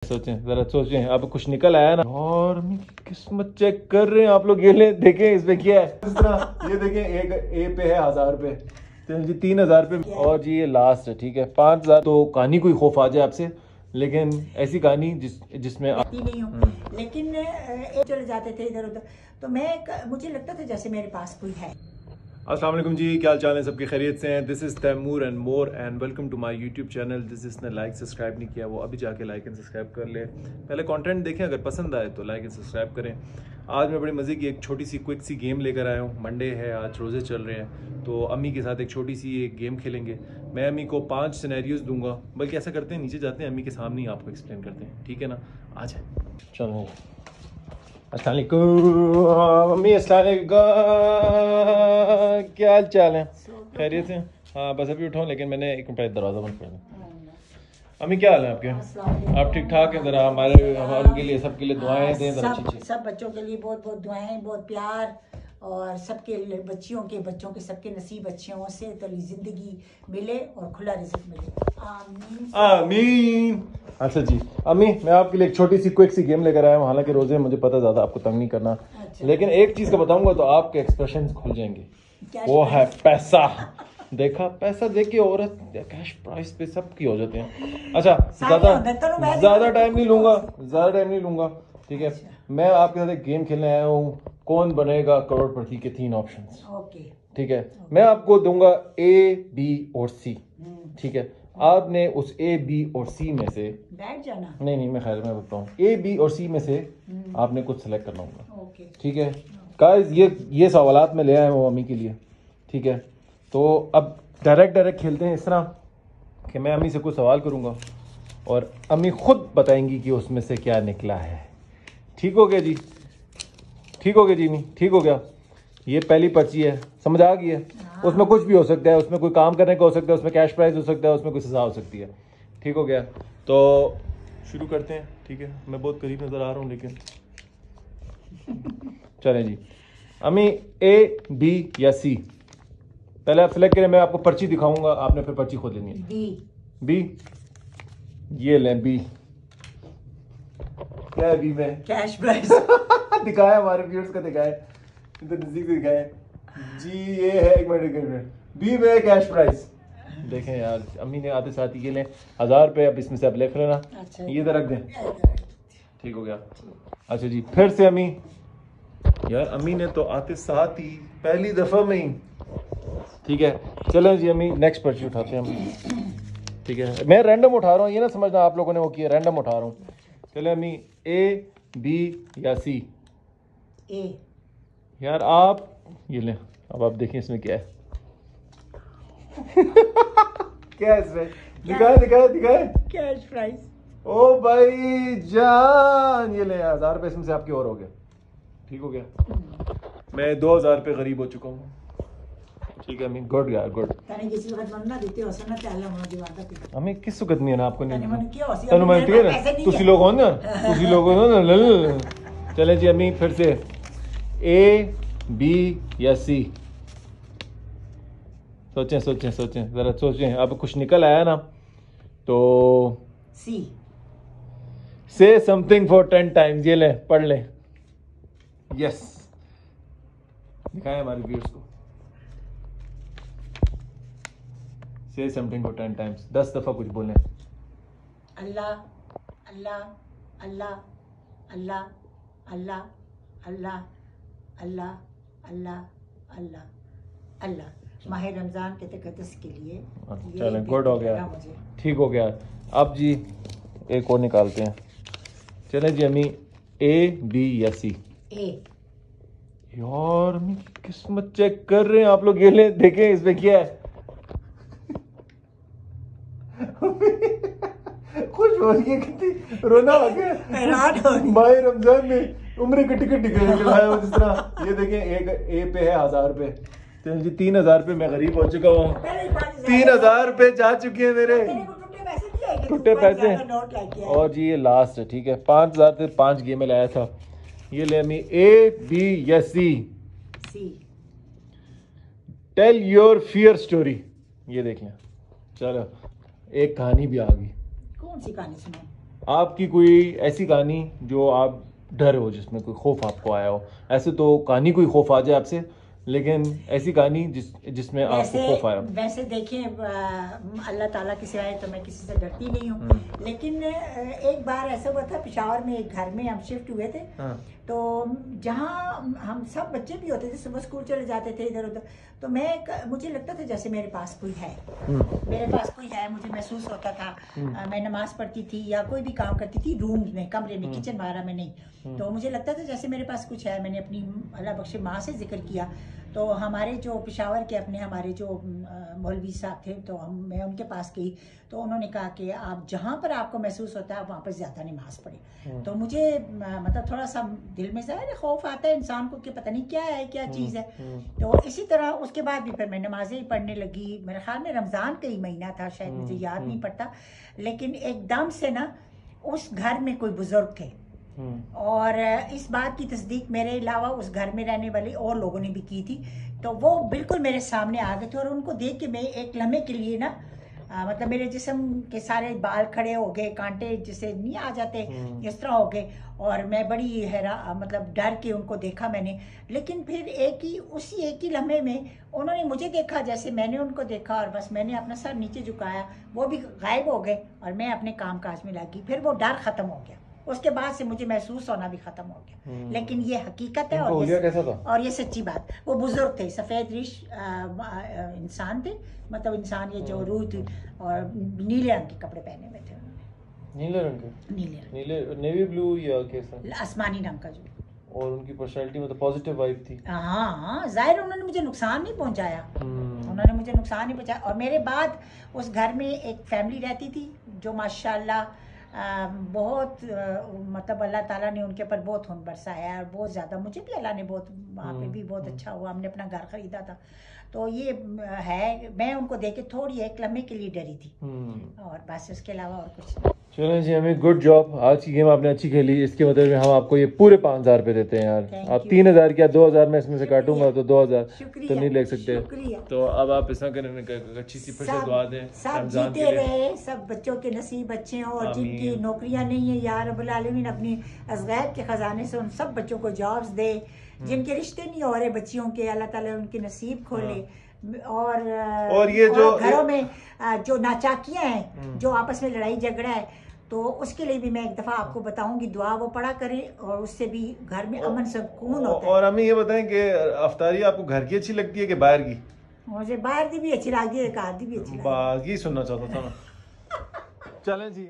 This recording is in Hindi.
सोचें जरा सोचें, अब कुछ निकल आया ना। और किस्मत चेक कर रहे हैं आप लोग, ये ले देखें इसमें क्या है। इस तरह ये देखें, एक ए पे है 1000 रुपए, तो जी 3000 रुपए। और जी ये लास्ट है, ठीक है 5000। तो कहानी कोई खौफ आ जाए आपसे, लेकिन ऐसी कहानी जिसमें नहीं हूँ, लेकिन चले जाते थे इधर उधर, तो मुझे लगता था जैसे मेरे पास कोई है। अस्सलाम वालेकुम जी, क्या हाल चाल है सबकी, खैरियत से हैं। This is Taimur and more and welcome to my YouTube channel. जिसने लाइक सब्सक्राइब नहीं किया वो अभी जाके लाइक एंड सब्सक्राइब कर ले। पहले कंटेंट देखें, अगर पसंद आए तो लाइक एंड सब्सक्राइब करें। आज मैं बड़ी मज़े की एक छोटी सी क्विक सी गेम लेकर आया हूँ। मंडे है, आज रोज़े चल रहे हैं, तो अम्मी के साथ एक छोटी सी एक गेम खेलेंगे। मैं अम्मी को 5 सिनेरियोज दूंगा, बल्कि ऐसा करते हैं नीचे जाते हैं, अम्मी के सामने ही आपको एक्सप्लेन करते हैं, ठीक है ना। आ जाए, चलो। अस्सलाम वालेकुम मम्मी, अस्सलाम वालेकुम, क्या हाल चाल है, खैरियत से। हाँ बस अभी उठाऊँ, लेकिन मैंने एक मिनट दरवाज़ा बंद कर दिया। अम्मी क्या हाल है आपके, आप ठीक ठाक हैं? ज़रा हमारे उनके लिए, सबके लिए दुआएं दें ज़रा। सब बच्चों के लिए बहुत बहुत दुआएं, बहुत प्यार, और सबके बच्चियों के सबके नसीब अच्छे हों, सेहत वाली जिंदगी मिले और खुला रिज़्क़ मिले, आमीन आमीन। अच्छा जी अम्मी, मैं आपके लिए एक छोटी सी क्विक सी गेम लेकर आया हूँ। हालांकि रोजे मुझे पता ज़्यादा आपको तंग नहीं करना, लेकिन एक चीज़ का बताऊंगा तो आपके एक्सप्रेशन खुल जाएंगे, वो है पैसा। देखा, पैसा देके औरत कैश प्राइस पे सबकी हो जाते हैं। अच्छा, ज़्यादा टाइम नहीं लूंगा, ठीक है। मैं आपके साथ एक गेम खेलने आया हूँ, कौन बनेगा करोड़पति के 3 ऑप्शंस, ठीक है। मैं आपको दूंगा ए, बी और सी, ठीक है। आपने उस ए, बी और सी में से बैठ जाना। नहीं, मैं बताता हूँ। ए, बी और सी में से आपने कुछ सेलेक्ट करना होगा, ठीक है गाइस। ये सवालात मैं ले आया हूँ अम्मी के लिए, ठीक है। तो अब डायरेक्ट खेलते हैं इस तरह कि मैं अम्मी से कुछ सवाल करूँगा और अम्मी खुद बताएंगी कि उसमें से क्या निकला है। ठीक हो गया जी, ठीक हो गया जी, नहीं ठीक हो गया। ये पहली पर्ची है, समझ आ गई है। उसमें कुछ भी हो सकता है, उसमें कोई काम करने का हो सकता है, उसमें कैश प्राइज हो सकता है, उसमें कोई सजा हो सकती है। ठीक हो गया, तो शुरू करते हैं, ठीक है। मैं बहुत करीब नज़र आ रहा हूँ, लेकिन चलें जी। अम्मी, ए, बी या सी? पहले आप सेलेक्ट करें, मैं आपको पर्ची दिखाऊंगा, आपने फिर पर्ची खोद लेनी है। बी, ये लें बी। क्या है बी में? Cash price. दिखाया, हमारे व्यूअर्स का दिखाया, इधर नजदीक से दिखाया जी। ये है, एक मिनट, बी में कैश प्राइस। देखें यार, अम्मी ने आते साथ ही ये लें 1000 रुपये, अब इसमें से आप लिख लेना। अच्छा, ये तो रख दें, ठीक हो गया। अच्छा जी, फिर से अम्मी, यार अम्मी ने तो आते साथ ही पहली दफा में ही, ठीक है। चलो जी अम्मी, नेक्स्ट पर्ची उठाते हैं हम, ठीक है। मैं रैंडम उठा रहा हूँ, ये ना समझना आप लोगों ने वो किया, रैंडम उठा रहा हूँ। चलो अम्मी, ए, बी या सी? ए। यार आप ये लें, अब आप देखें इसमें क्या है। क्या है इसमें? दिखाए कैश प्राइस। ओ भाई जान, ये ले 1000 रुपये इसमें से आपके और हो गया, ठीक हो गया। मैं 2000 रुपये गरीब हो चुका हूँ, ठीक है अम्मी। गुड यार, गुड। अम्मी किस वक्त नहीं है ना आपको, नहीं तुसी लोग हो ना, चले जी अम्मी, फिर से ए, बी या सी? सोचें जरा सोचें, अब कुछ निकल आया ना तो सी। से समथिंग फॉर 10 टाइम्स, ये ले पढ़ ले। यस, दिखाएं हमारे व्यूअर्स को। से समथिंग फॉर 10 टाइम्स, 10 दफा कुछ बोलें। अल्लाह अल्लाह अल्लाह अल्लाह अल्लाह अल्लाह अल्लाह अल्लाह अल्लाह अल्लाह। माह रमज़ान के तक़द्दुस के लिए। चलें, गुड हो गया, ठीक हो गया। अब जी एक और निकालते हैं। चलें जी अम्मी, ए, बी या सी? ए। यार किस्मत चेक कर रहे हैं आप लोग, ये ले देखें इसमें क्या है। खुश हो रही है कितनी, रोना आ गया। माह रमजान में उम्र की टिकट निकलाया जिस तरह। ये देखें, एक ए पे है 1000 रुपए, तो जी 3000 रुपये मैं गरीब हो चुका हूँ। 3000 रुपये जा चुके हैं मेरे, टूटे पैसे। और जी ये लास्ट है, ठीक है। 5000 से 5 गेमें लाया था। ये ले अम्मी, ए, बी या सी? टेल योर फियर स्टोरी, ये देख लें। चलो, एक कहानी भी आ गई। कौन सी कहानी सुनाऊं? आपकी कोई ऐसी कहानी जो आप डर हो, जिसमें कोई खौफ आपको आया हो? ऐसे तो कहानी कोई खौफ आ जाए आपसे, लेकिन ऐसी कहानी जिसमें आपको खौफ आया हो? वैसे देखें, अल्लाह ताला की सिवाय तो मैं किसी से डरती नहीं हूँ, लेकिन एक बार ऐसा हुआ था पेशावर में, एक घर में हम शिफ्ट हुए थे। हाँ। तो जहाँ हम सब बच्चे भी होते थे, सुबह स्कूल चले जाते थे इधर उधर, तो मुझे लगता था जैसे मेरे पास कोई है, मेरे पास कोई है, मुझे महसूस होता था। मैं नमाज पढ़ती थी या कोई भी काम करती थी रूम में, कमरे में, किचन वगैरह में नहीं, तो मुझे लगता था जैसे मेरे पास कुछ है। मैंने अपनी अल्लाह बख्शे माँ से जिक्र किया, तो हमारे जो पेशावर के हमारे जो मौलवी साहब थे, तो मैं उनके पास गई, तो उन्होंने कहा कि आप जहाँ पर आपको महसूस होता है आप वहाँ पर ज़्यादा नमाज पढ़े। तो मुझे मतलब थोड़ा सा दिल में ज़ाहिर खौफ आता है इंसान को कि पता नहीं क्या है, क्या चीज़ है। तो इसी तरह उसके बाद भी फिर मैं नमाजें ही पढ़ने लगी। मेरे ख्याल में रमज़ान का ही महीना था शायद, मुझे याद नहीं पड़ता, लेकिन एकदम से ना उस घर में कोई बुजुर्ग थे, और इस बात की तस्दीक मेरे अलावा उस घर में रहने वाले और लोगों ने भी की थी। तो वो बिल्कुल मेरे सामने आ गए थे, और उनको देख के मैं एक लम्हे के लिए ना मतलब मेरे जिस्म के सारे बाल खड़े हो गए, कांटे जिसे नहीं आ जाते इस तरह हो गए, और मैं बड़ी मतलब डर के उनको देखा मैंने। लेकिन फिर उसी एक ही लम्हे में उन्होंने मुझे देखा जैसे मैंने उनको देखा, और बस मैंने अपना सर नीचे झुकाया, वो भी गायब हो गए और मैं अपने काम काज में लगी। फिर वो डर खत्म हो गया, उसके बाद से मुझे महसूस होना भी खत्म हो गया। लेकिन ये हकीकत है, और ये सच्ची बात। वो बुजुर्ग थे, सफेद रिश इंसान थे, मतलब इंसान ये जो रूह थी, और नीले रंग के कपड़े पहने हुए थे उन्होंने। नीले रंग के? नीले नेवी ब्लू या कैसा? आसमानी रंग का जो। और उनकी पर्सनैलिटी मतलब पॉजिटिव वाइब थी? हाँ, जाहिर उन्होंने मुझे नुकसान नहीं पहुंचाया, उन्होंने मुझे नुकसान नहीं पहुंचाया। और मेरे बाद उस घर में एक फैमिली रहती थी जो माशाल्लाह बहुत मतलब अल्लाह ताला ने उनके ऊपर बहुत हुन बरसाया, और बहुत ज़्यादा मुझे भी अल्लाह ने बहुत वहाँ पे भी बहुत अच्छा हुआ। हमने अपना घर ख़रीदा था, तो ये है। मैं उनको देख के थोड़ी एक लम्हे के लिए डरी थी, और बस उसके अलावा और कुछ नहीं। चलें जी, हमें गुड जॉब। आज की गेम आपने अच्छी खेली, इसके मतलब में हम आपको ये पूरे 5,000 रुपये देते हैं यार। आप 3,000 क्या 2,000 में इसमें से काटूंगा तो 2,000 तो नहीं ले सकते। तो अब आप ऐसा करें, अच्छी सी फिर से दुआ दें, सब जीते रहे, सब बच्चों के नसीब अच्छे हों, और जिनकी नौकरियां नहीं है या रब्बुल आलमीन अपनी अज़गैब के खजाने से उन सब बच्चों को जॉब्स दे। जिनके रिश्ते नहीं हो रहे बच्चियों के, अल्लाह ताला उनके नसीब खोले। और ये जो घरों में जो नाचाकियां हैं, जो आपस में लड़ाई झगड़ा है, तो उसके लिए भी मैं एक दफ़ा आपको बताऊंगी, दुआ वो पढ़ा करें, और उससे भी घर में अमन सुकून होता है। और हमें ये बताएं कि अफ्तारी आपको घर की अच्छी लगती है कि बाहर की? मुझे बाहर की भी अच्छी लगती है, घर की भी अच्छी लगती है। ये सुनना चाहता था मैं। चलें जी।